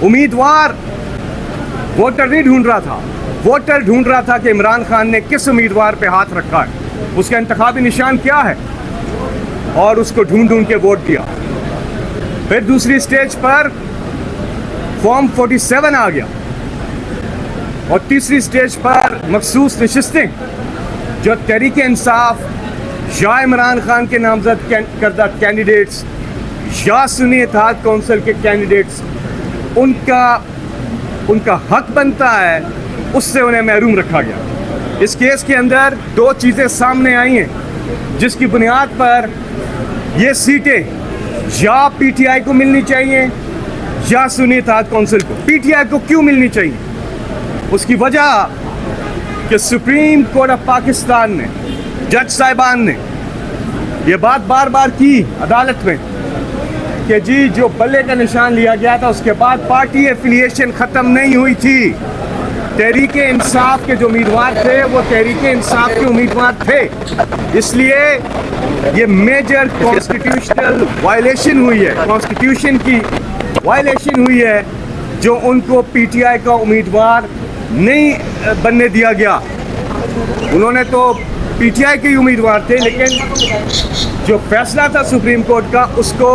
उम्मीदवार वोटर नहीं ढूंढ रहा था, वोटर ढूंढ रहा था कि इमरान खान ने किस उम्मीदवार पे हाथ रखा है, उसका इंतखाबी निशान क्या है, और उसको ढूंढ ढूंढ के वोट दिया। फिर दूसरी स्टेज पर फॉर्म 47 आ गया और तीसरी स्टेज पर मखसूस नशिस्तें जो तहरीक इंसाफ या इमरान खान के नामजद करदा कैंडिडेट्स या सुन्नी इत्तेहाद कौंसिल के कैंडिडेट्स, उनका हक बनता है, उससे उन्हें महरूम रखा गया। इस केस के अंदर दो चीज़ें सामने आई हैं जिसकी बुनियाद पर ये सीटें या पीटीआई को मिलनी चाहिए या सुन्नी इत्तेहाद कौंसिल को। पीटीआई को क्यों मिलनी चाहिए? उसकी वजह कि सुप्रीम कोर्ट ऑफ पाकिस्तान ने, जज साहिबान ने ये बात बार बार की अदालत में कि जी जो बल्ले का निशान लिया गया था उसके बाद पार्टी एफिलिएशन ख़त्म नहीं हुई थी। तहरीक इंसाफ के जो उम्मीदवार थे वो तहरीक इंसाफ के उम्मीदवार थे, इसलिए ये मेजर कॉन्स्टिट्यूशनल वायलेशन हुई है, कॉन्स्टिट्यूशन की वायलेशन हुई है जो उनको पीटीआई का उम्मीदवार नहीं बनने दिया गया। उन्होंने तो पीटीआई के उम्मीदवार थे, लेकिन जो फैसला था सुप्रीम कोर्ट का उसको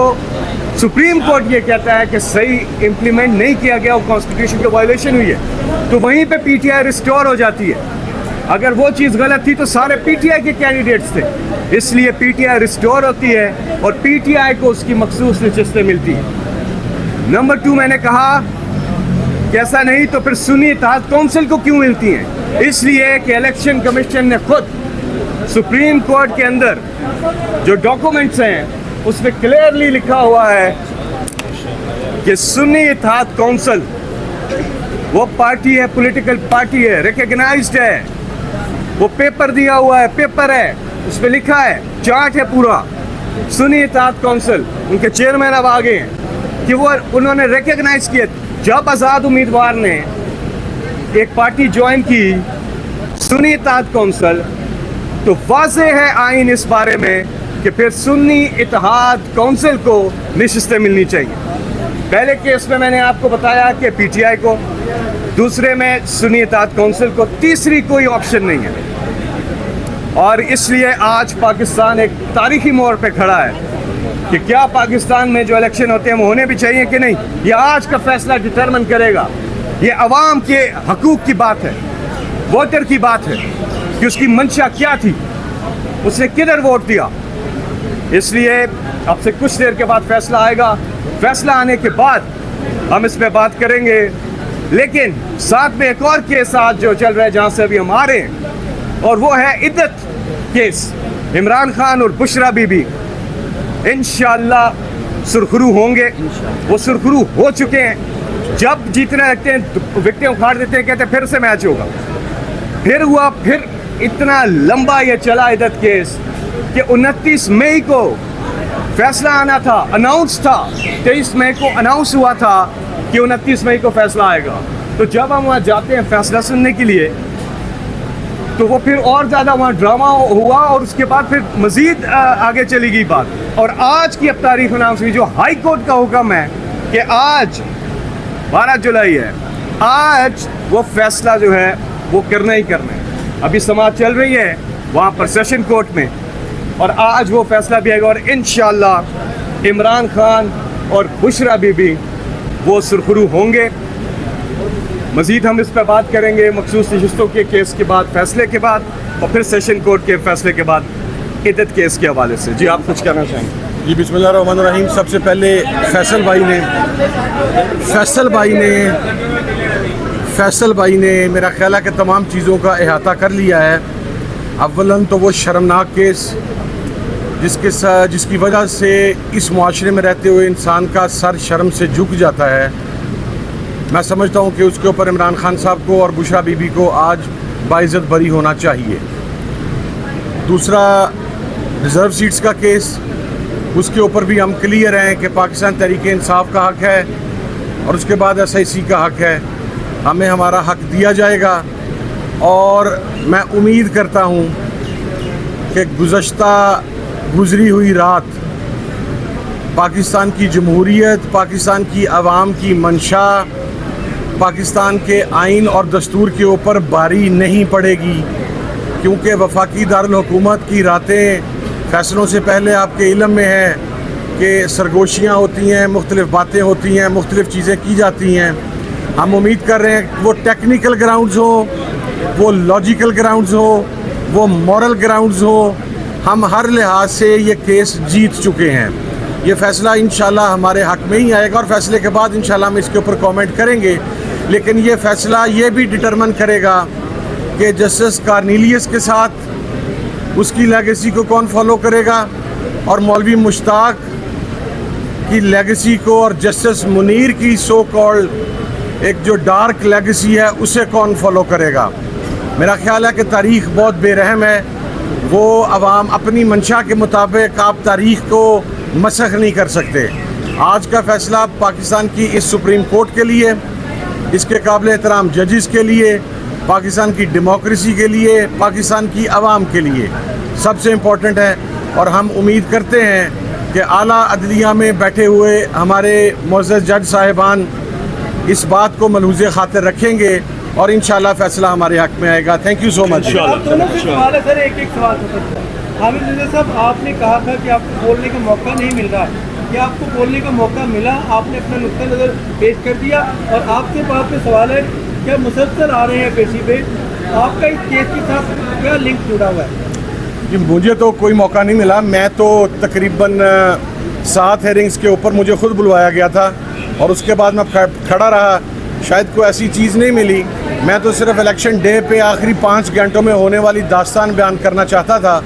सुप्रीम कोर्ट ये कहता है कि सही इम्प्लीमेंट नहीं किया गया, वो कॉन्स्टिट्यूशन की वायलेशन हुई है, तो वहीं पे पीटीआई रिस्टोर हो जाती है। अगर वो चीज़ गलत थी तो सारे पीटीआई के कैंडिडेट्स थे, इसलिए पीटीआई रिस्टोर होती है और पीटीआई को उसकी मखसूस नशिस्तें मिलती हैं। नंबर 2, मैंने कहा कि ऐसा नहीं तो फिर सुन्नी इत्तेहाद कौंसिल को क्यों मिलती हैं? इसलिए कि इलेक्शन कमीशन ने खुद सुप्रीम कोर्ट के अंदर जो डॉक्यूमेंट्स हैं उसमें क्लियरली लिखा हुआ है कि सुन्नी इत्तेहाद कौंसिल वो पार्टी है, पॉलिटिकल पार्टी है, रिकग्नाइज्ड है, वो पेपर दिया हुआ है, पेपर है, उसमें लिखा है, चार्ट है पूरा। सुन्नी इत्तेहाद कौंसिल, उनके चेयरमैन अब आ गए हैं कि वो उन्होंने रिकग्नाइज किया। जब आज़ाद उम्मीदवार ने एक पार्टी ज्वाइन की सुन्नी इत्तेहाद कौंसिल, तो वाज़ेह है आइन इस बारे में कि फिर सुन्नी इत्तेहाद कौंसिल को नशिस्तें मिलनी चाहिए। पहले केस में मैंने आपको बताया कि पीटीआई को, दूसरे में सुन्नी इत्तेहाद कौंसिल को, तीसरी कोई ऑप्शन नहीं है। और इसलिए आज पाकिस्तान एक तारीखी मोड़ पे खड़ा है कि क्या पाकिस्तान में जो इलेक्शन होते हैं वो होने भी चाहिए कि नहीं, ये आज का फैसला डिटरमिन करेगा। ये अवाम के हकूक़ की बात है, वोटर की बात है कि उसकी मंशा क्या थी, उसने किधर वोट दिया। इसलिए अब से कुछ देर के बाद फैसला आएगा, फैसला आने के बाद हम इस पर बात करेंगे। लेकिन साथ में एक और केस आज जो चल रहा है जहाँ से अभी हम आ रहे हैं, और वो है इद्दत केस। इमरान खान और बुशरा बीबी इंशाअल्लाह सुरखरू होंगे, वो सुरखरू हो चुके हैं। जब जीतने लगते हैं तो विकेटें उखाड़ देते हैं, कहते हैं फिर से मैच होगा, फिर हुआ, फिर इतना लंबा ये चला इद्दत केस कि 29 मई को फैसला आना था, अनाउंस था, 23 मई को अनाउंस हुआ था कि 29 मई को फैसला आएगा। तो जब हम वहाँ जाते हैं फैसला सुनने के लिए तो वो फिर और ज़्यादा वहाँ ड्रामा हुआ और उसके बाद फिर मज़ीद आगे चली गई बात। और आज की अब तारीख अनाउंस हुई, जो हाई कोर्ट का हुक्म है कि आज 12 जुलाई है, आज वो फैसला जो है वो करना ही करना है। अभी समाअत चल रही है वहाँ पर सेशन कोर्ट में, और आज वो फैसला भी आएगा और इंशाअल्लाह इमरान खान और बुशरा बीबी वो सुरखरू होंगे। मज़ीद हम इस पर बात करेंगे मखसूस नशिस्तों के केस के बाद, फैसले के बाद, और फिर सेशन कोर्ट के फैसले के बाद इद्दत केस के हवाले से। जी, आप कुछ कहना चाहेंगे? जी, बिस्मिल्लाहिर्रहमानिर्रहीम। सबसे पहले फैसल भाई ने मेरा ख्याल है कि तमाम चीज़ों का अहाता कर लिया है। अव्वलन तो वो शर्मनाक केस जिसकी वजह से इस मुआशरे में रहते हुए इंसान का सर शर्म से झुक जाता है। मैं समझता हूँ कि उसके ऊपर इमरान खान साहब को और बुशरा बीबी को आज बाइज़्ज़त बरी होना चाहिए। दूसरा, रिज़र्व सीट्स का केस, उसके ऊपर भी हम क्लियर हैं कि पाकिस्तान तहरीक इंसाफ का हक़ है और उसके बाद SIC का हक़ है। हमें हमारा हक़ दिया जाएगा और मैं उम्मीद करता हूँ कि गुज़री हुई रात पाकिस्तान की जमहूरियत, पाकिस्तान की आवाम की मंशा, पाकिस्तान के आइन और दस्तूर के ऊपर भारी नहीं पड़ेगी, क्योंकि वफाकी दारुल हुकूमत की रातें फ़ैसलों से पहले आपके इल्म में है कि सरगोशियाँ होती हैं, मुख्तलिफ़ बातें होती हैं, मुख्तलिफ़ चीज़ें की जाती हैं। हम उम्मीद कर रहे हैं वो टेक्निकल ग्राउंड्स हो, वो लॉजिकल ग्राउंड्स हो, वो मॉरल ग्राउंड्स हो, हम हर लिहाज से ये केस जीत चुके हैं। ये फ़ैसला इंशाल्लाह हमारे हक़ में ही आएगा और फ़ैसले के बाद इंशाल्लाह हम इसके ऊपर कमेंट करेंगे। लेकिन ये फ़ैसला ये भी डिटरमिन करेगा कि जस्टिस कार्नेलियस के साथ उसकी लेगेसी को कौन फॉलो करेगा और मौलवी मुश्ताक की लेगेसी को और जस्टिस मुनीर की सो कॉल्ड एक जो डार्क लेगेसी है उसे कौन फॉलो करेगा। मेरा ख्याल है कि तारीख़ बहुत बेरहम है। वो अवाम अपनी मंशा के मुताबिक आप तारीख़ को मसख नहीं कर सकते। आज का फ़ैसला पाकिस्तान की इस सुप्रीम कोर्ट के लिए, इसके काबिल एहतराम जजेस के लिए, पाकिस्तान की डेमोक्रेसी के लिए, पाकिस्तान की आवाम के लिए सबसे इम्पोर्टेंट है। और हम उम्मीद करते हैं कि आला अदलिया में बैठे हुए हमारे मुअज़्ज़ज़ जज साहिबान इस बात को मलहूज़े खातिर रखेंगे और इंशाल्लाह फ़ैसला हमारे हक़ में आएगा। Thank you so much. दोनों से सवाल है सर, एक सवाल था। हामिद रज़ा साहब, आपने कहा था कि आपको बोलने का मौका नहीं मिल रहा है, क्या आपको बोलने का मौका मिला? आपने अपना नुक्ता नज़र पेश कर दिया और आपसे बात पे सवाल है, क्या मुसलसल आ रहे हैं पेशी पे, आपका इस केस के साथ क्या लिंक जुड़ा हुआ है? जी, मुझे तो कोई मौका नहीं मिला। मैं तो तकरीबन 7 हेयरिंग्स के ऊपर मुझे ख़ुद बुलवाया गया था और उसके बाद मैं खड़ा रहा। शायद कोई ऐसी चीज़ नहीं मिली। मैं तो सिर्फ इलेक्शन डे पे आखिरी 5 घंटों में होने वाली दास्तान बयान करना चाहता था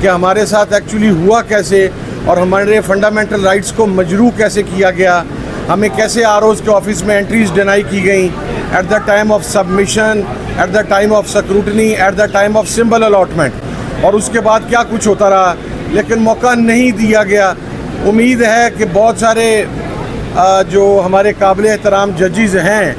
कि हमारे साथ एक्चुअली हुआ कैसे और हमारे फंडामेंटल राइट्स को मजरूह कैसे किया गया, हमें कैसे आरओज़ के ऑफिस में एंट्रीज डिनाई की गई at the time of submission, at the time of scrutiny, at the time of symbol allotment, और उसके बाद क्या कुछ होता रहा। लेकिन मौका नहीं दिया गया। उम्मीद है कि बहुत सारे जो हमारे काबिल एहतराम जजेस हैं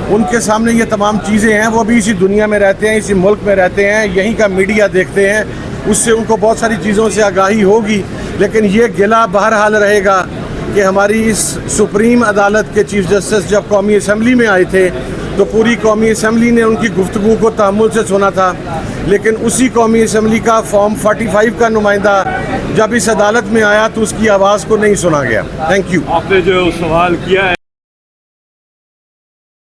उनके सामने ये तमाम चीज़ें हैं, वो अभी इसी दुनिया में रहते हैं, इसी मुल्क में रहते हैं, यहीं का मीडिया देखते हैं, उससे उनको बहुत सारी चीज़ों से आगाही होगी। लेकिन ये गिला बहरहाल रहेगा कि हमारी इस सुप्रीम अदालत के चीफ जस्टिस जब कौमी असम्बली में आए थे तो पूरी कौमी असम्बली ने उनकी गुफ्तगू को तहम्मुल से सुना था, लेकिन उसी कौमी असम्बली का फॉर्म 45 का नुमाइंदा जब इस अदालत में आया तो उसकी आवाज़ को नहीं सुना गया। Thank you. आपने जो सवाल किया है